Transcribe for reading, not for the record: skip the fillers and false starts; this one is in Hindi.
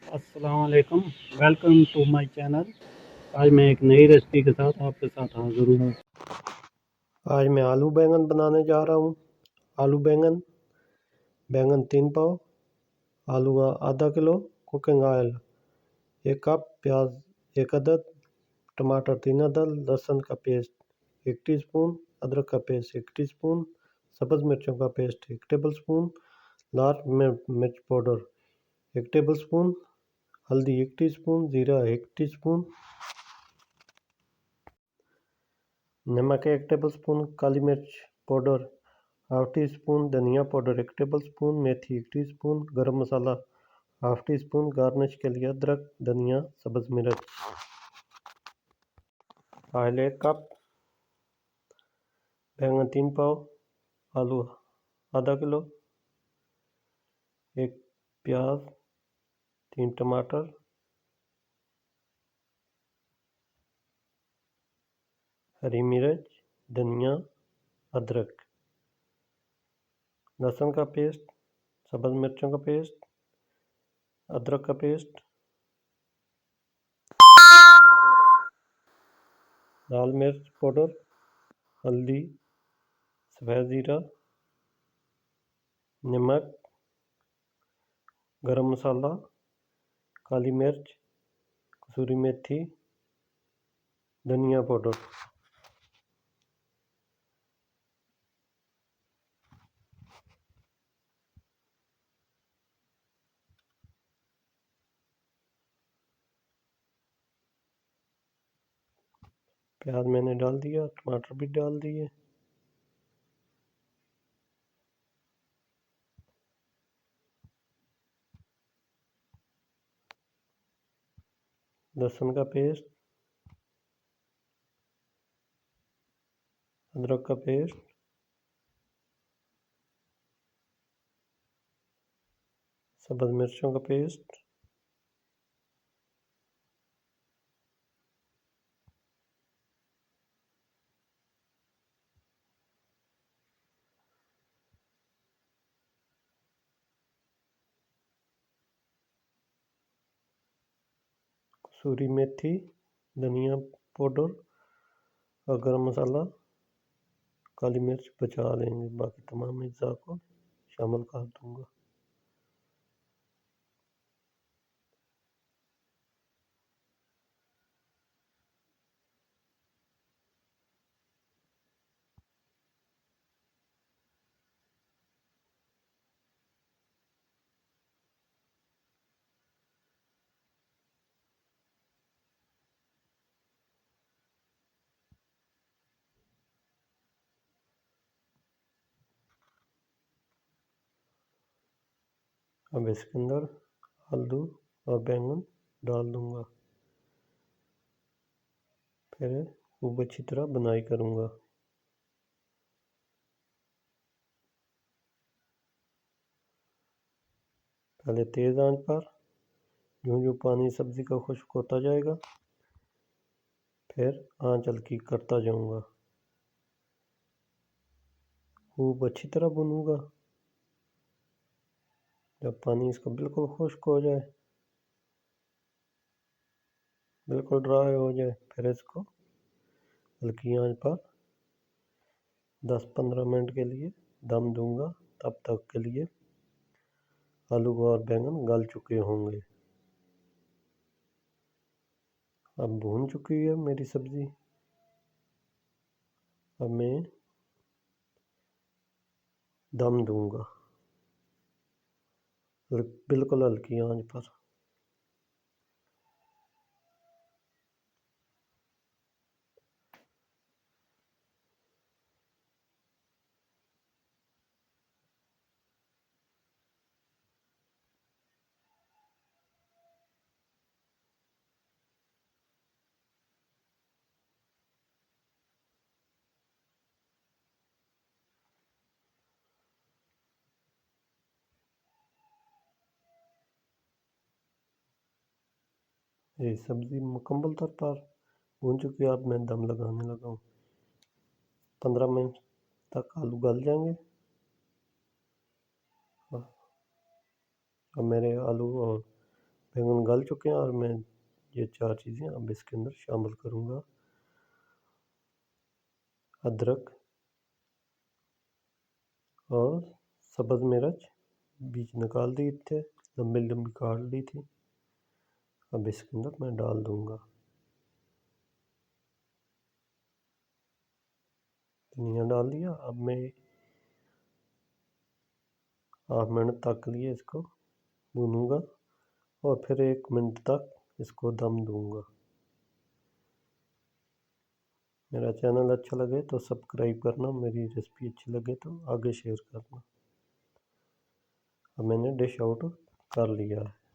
अस्सलाम वालेकुम। Welcome to my channel. आज मैं एक नई रेसिपी के साथ आपके साथ हाजिर हूँ। आज मैं आलू बैंगन बनाने जा रहा हूँ। आलू बैंगन 3 पाव, आलू आधा किलो, कुकिंग ऑयल 1 कप, प्याज 1 अदद, टमाटर 3 अदद, लहसुन का पेस्ट 1 टीस्पून, अदरक का पेस्ट 1 टीस्पून, सब्ज़ मिर्चों का पेस्ट 1 टेबलस्पून, लाल मिर्च पाउडर 1 टेबलस्पून, हल्दी 1 टीस्पून, जीरा 1 टीस्पून, नमक 1 टेबलस्पून, काली मिर्च पाउडर हाफ टी स्पून, धनिया पाउडर 1 टेबलस्पून, मेथी 1 टीस्पून, गरम मसाला हाफ टी स्पून, गार्निश के लिए अदरक, धनिया, सब्ज़ मिर्च। ऑयल 1 कप, बैंगन 3 पाव, आलू आधा किलो, 1 प्याज, 3 टमाटर, हरी मिर्च, धनिया, अदरक, लहसुन का पेस्ट, सब्ज़ मिर्चों का पेस्ट, अदरक का पेस्ट, लाल मिर्च पाउडर, हल्दी, सफ़ेद ज़ीरा, नमक, गरम मसाला, काली मिर्च, कसूरी मेथी, धनिया पाउडर। प्याज मैंने डाल दिया, टमाटर भी डाल दिए। लहसुन का पेस्ट, अदरक का पेस्ट, सब्ज़ मिर्चों का पेस्ट, कसूरी मेथी, धनिया पाउडर और गरम मसाला, काली मिर्च बचा लेंगे, बाकी तमाम अज्जा को शामिल कर दूंगा। अब इसके अंदर आलू और बैंगन डाल दूंगा, फिर खूब अच्छी तरह बुनाई करूंगा। पहले तेज़ आंच पर, यूं पानी सब्ज़ी का खुश्क होता जाएगा, फिर आंच हल्की करता जाऊंगा, खूब अच्छी तरह भूनूंगा। जब पानी इसका बिल्कुल खुश्क हो जाए, बिल्कुल ड्राई हो जाए, फिर इसको हल्की आंच पर 10-15 मिनट के लिए दम दूंगा। तब तक के लिए आलू और बैंगन गल चुके होंगे। अब भून चुकी है मेरी सब्ज़ी। अब मैं दम दूंगा बिल्कुल हल्की आंच पर। ये सब्ज़ी मुकम्मल तौर पर भून चुकी है। अब मैं दम लगाने लगा हूँ। 15 मिनट तक आलू गल जाएंगे। अब मेरे आलू और बैंगन गल चुके हैं और मैं ये 4 चीज़ें अब इसके अंदर शामिल करूँगा। अदरक और सब्ज़ मिर्च बीज निकाल दिए थे, लंबी लंबी काट ली थी, अब इसके अंदर मैं डाल दूँगा। धनिया डाल दिया। अब मैं हाफ मिनट तक लिए इसको भूनूँगा और फिर 1 मिनट तक इसको दम दूँगा। मेरा चैनल अच्छा लगे तो सब्सक्राइब करना, मेरी रेसिपी अच्छी लगे तो आगे शेयर करना। अब मैंने डिश आउट कर लिया है।